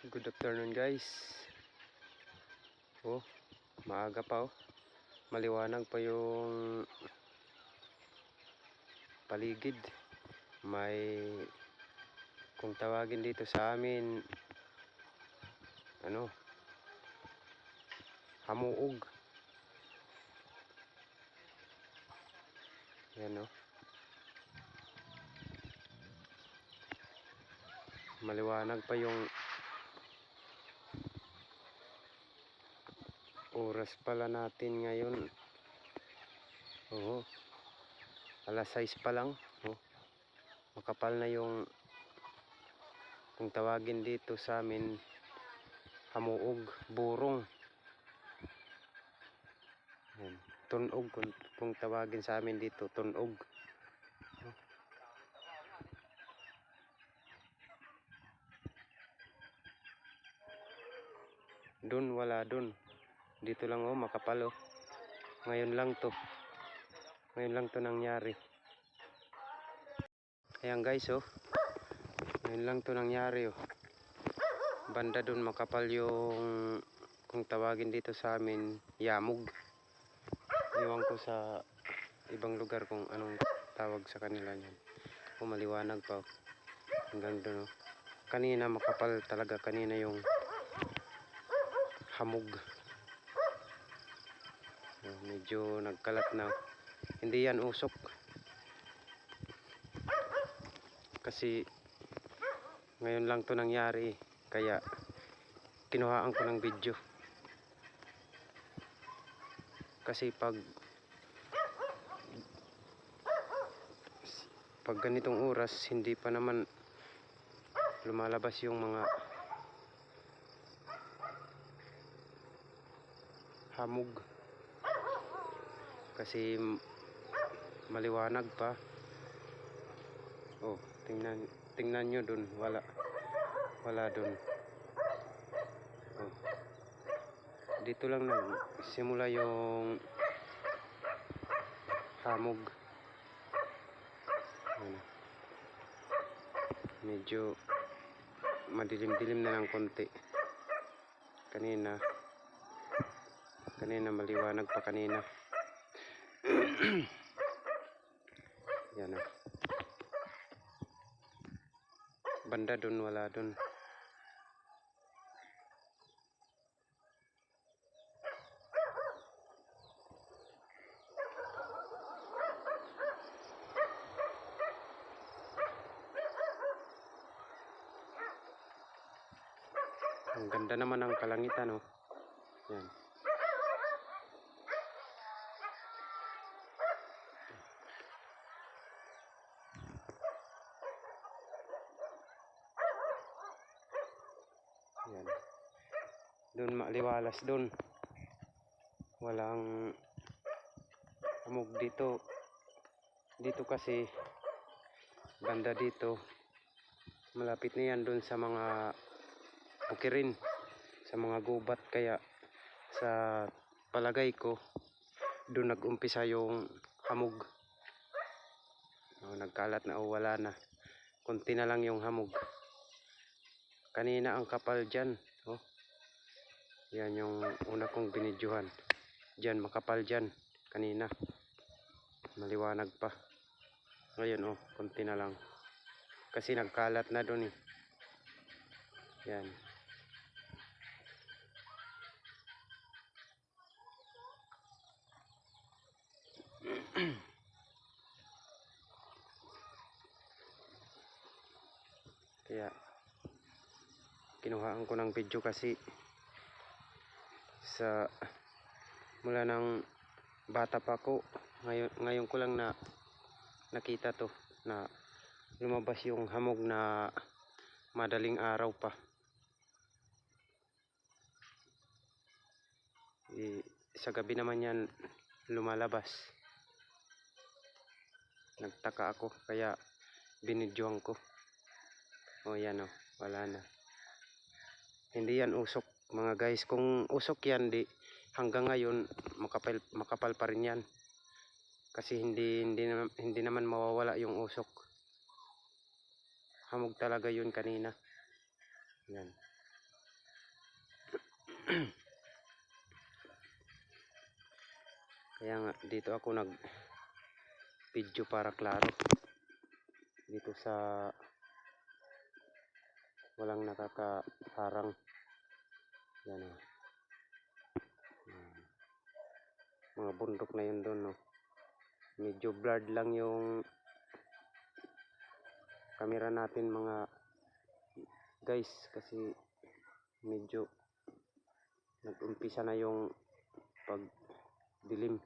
Good afternoon guys. Oh, maaga pa oh. Maliwanag pa yung paligid. May kung tawagin dito sa amin hamuog. Yan oh. Maliwanag pa yung oras pala natin ngayon. Oo. Alas 6 pa lang. Oh. Makapal na yung kung tawagin dito sa amin hamuog, burong. Yan. Tunog kung tawagin sa amin dito, tunog. Dun wala dun. Dito lang oh, makapal oh. Ngayon lang to nangyari. Ayan guys oh. Ngayon lang to nangyari oh. Banda dun makapal yung kung tawagin dito sa amin yamog. Iwan ko sa ibang lugar kung anong tawag sa kanila niyan. Oh, maliwanag pa oh. Hanggang dun oh. Kanina makapal talaga kanina yung hamog. Oh, medyo nagkalat na. Hindi yan usok. Kasi ngayon lang to nangyari. Kaya kinuhaan ko ng video. Kasi pag ganitong oras hindi pa naman lumalabas yung mga hamog. Kasi maliwanag pa. Oh, tingnan nyo dun, wala dun. Oh. Dito lang nagsimula yung hamog. Ano. Medyo madilim-dilim na ng konti. Kanina maliwanag pa kanina. Yan oh. Banda dun wala dun. Ang ganda naman ng kalangitan oh. Yan. Yan. Doon maliwalas doon. Walang hamog dito. Dito kasi banda dito. Malapit na yan doon sa mga bukirin, sa mga gubat, kaya sa palagay ko doon nag-umpisa yung hamog. Nagkalat na o wala na. Konti na lang yung hamog. Kanina ang kapal dyan. Oh. Yan yung una kong binidyohan. Dyan, makapal dyan. Kanina. Maliwanag pa. Ngayon oh, konti na lang. Kasi nagkalat na doon eh. Yan. Kaya kinuhaan ko ng video kasi sa mula ng bata pa ko, ngayon ko lang na nakita to na lumabas yung hamog na madaling araw pa. Sa gabi naman yan lumalabas. Nagtaka ako kaya binidyohan ko. O yan o, wala na. Hindi yan usok mga guys. Kung usok yan, hanggang ngayon makapal pa rin yan. Kasi hindi naman mawawala yung usok. Hamog talaga yun kanina. Yan. Kaya nga dito ako nag video para klaro dito sa walang nakakaharang. Yan o. Mga bundok na yun doon, no. Medyo blurred lang yung camera natin mga guys kasi medyo nag-umpisa na yung pagdilim.